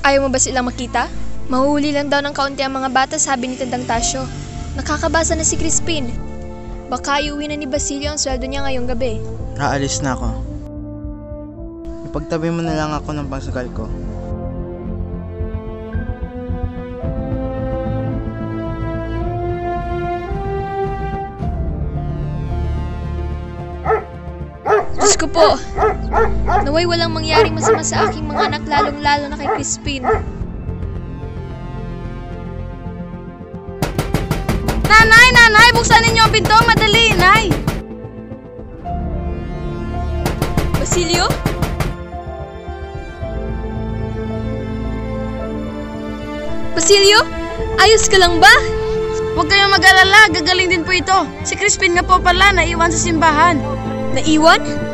Ayaw mo ba silang makita? Mahuhuli lang daw ng kaunti ang mga bata, sabi ni Tandang Tasyo. Nakakabasa na si Crispin. Baka iuwi na ni Basilio ang sweldo niya ngayong gabi. Aalis na ako. Ipagtabi mo na lang ako ng pangsagal ko. Diyos ko po, naway walang mangyaring masama sa aking mga anak, lalong-lalo na kay Crispin. Nanay! Buksan ninyo ang pinto! Madali, Nay! Basilio? Basilio? Ayos ka lang ba? Huwag kayong mag-alala, gagaling din po ito. Si Crispin nga po pala, naiwan sa simbahan. Naiwan?